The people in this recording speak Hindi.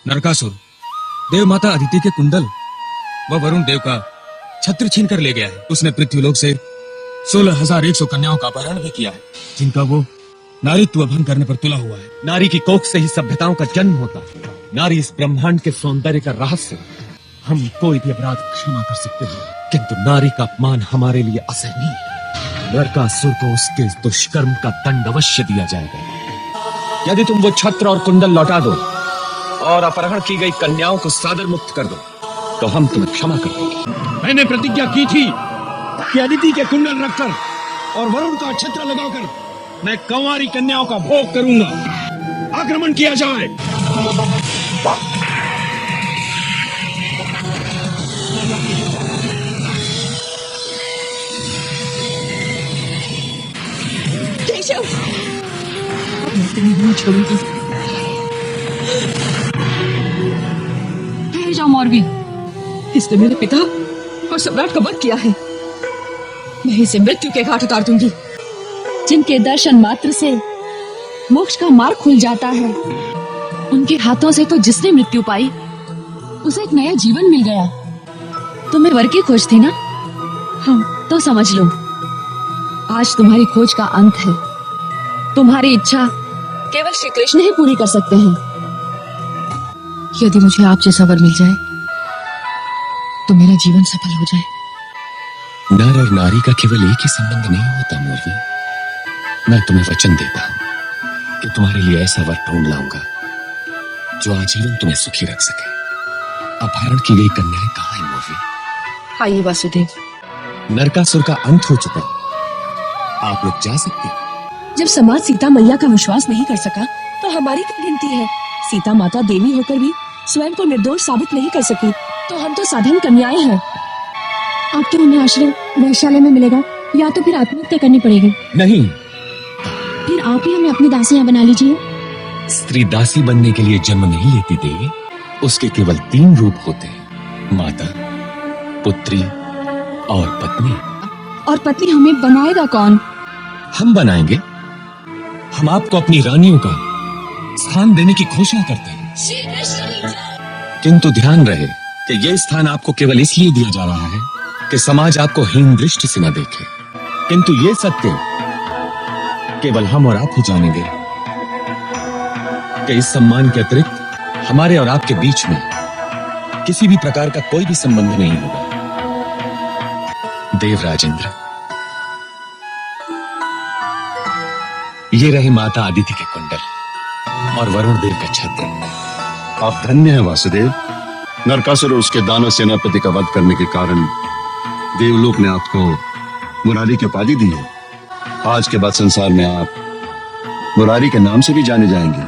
नरकासुर देव माता अदिति के कुंडल व वरुण देव का छत्र छीन कर ले गया है। उसने पृथ्वीलोक से 16,100 कन्याओं का अपहरण भी किया है, जिनका वो नारीत्व भंग करने पर तुला हुआ है। नारी की कोख से ही सभ्यताओं का जन्म होता है। नारी इस ब्रह्मांड के सौंदर्य का रहस्य। हम कोई भी अपराध क्षमा कर सकते हैं, किंतु नारी का अपमान हमारे लिए असहनीय है। नरकासुर को उसके दुष्कर्म का दंड अवश्य दिया जाएगा। यदि तुम वो छत्र और कुंडल लौटा दो और अपहरण की गई कन्याओं को सादर मुक्त कर दो, तो हम तुम्हें क्षमा कर देंगे। मैंने प्रतिज्ञा की थी कि अदिति के कुंडल रखकर और वरुण का छत्र लगाकर मैं कंवारी कन्याओं का भोग करूंगा। आक्रमण किया जाए। केशव, अब मैं तुम्हें नहीं छोड़ूंगी। ठहर जाओ मौरवी, इसने मेरे पिता और सम्राट का वध किया है। मैं इसे मृत्यु के घाट उतार दूंगी। जिनके दर्शन मात्र से मोक्ष का मार्ग खुल जाता है, उनके हाथों से तो जिसने मृत्यु पाई उसे एक नया जीवन मिल गया। तुम्हें वर की खोज थी ना? हाँ, तो समझ लो, आज तुम्हारी खोज का अंत है। तुम्हारी इच्छा केवल श्री कृष्ण ही पूरी कर सकते हैं। यदि मुझे आप जैसा वर मिल जाए तो मेरा जीवन सफल हो जाए। नर और नारी का केवल एक ही संबंध नहीं होता मौरवी। मैं तुम्हें वचन देता हूं कि तुम्हारे लिए ऐसा वर ढूंढ लाऊंगा जो आजीवन तुम्हें सुखी रख सके। अपहरण की गई कन्याएं कहाँ है मौरवी? आइए वासुदेव, नरकासुर का अंत हो चुका है। आप लोग जा सकते हैं। जब समाज सीता मैया का विश्वास नहीं कर सका तो हमारी क्या गिनती है? सीता माता देवी होकर भी स्वयं को निर्दोष साबित नहीं कर सकी, तो हम तो साधारण कन्याएं हैं। आपके हमें आश्रय वैश्यालय में मिलेगा या तो फिर आत्महत्या करनी पड़ेगी। नहीं, फिर आप ही हमें अपनी दासियां बना लीजिए। स्त्री दासी बनने के लिए जन्म नहीं लेती देवी। उसके केवल 3 रूप होते हैं, माता, पुत्री और पत्नी। और पत्नी हमें बनाएगा कौन? हम बनाएंगे। हम आपको अपनी रानियों का स्थान देने की घोषणा करते हैं, किंतु ध्यान रहे कि यह स्थान आपको केवल इसलिए दिया जा रहा है कि समाज आपको हीन दृष्टि से न देखे, किंतु ये सत्य केवल हम और आप ही जानेंगे कि इस सम्मान के अतिरिक्त हमारे और आपके बीच में किसी भी प्रकार का कोई भी संबंध नहीं होगा। देवराजेंद्र, ये रहे माता अदिति के कुंडल और वरुण देव का छत्र। आप धन्य हैं वासुदेव। नरकासुर और उसके दानव सेनापति का वध करने के कारण देवलोक ने आपको मुरारी की उपाधि दी है। आज के बाद संसार में आप मुरारी के नाम से भी जाने जाएंगे।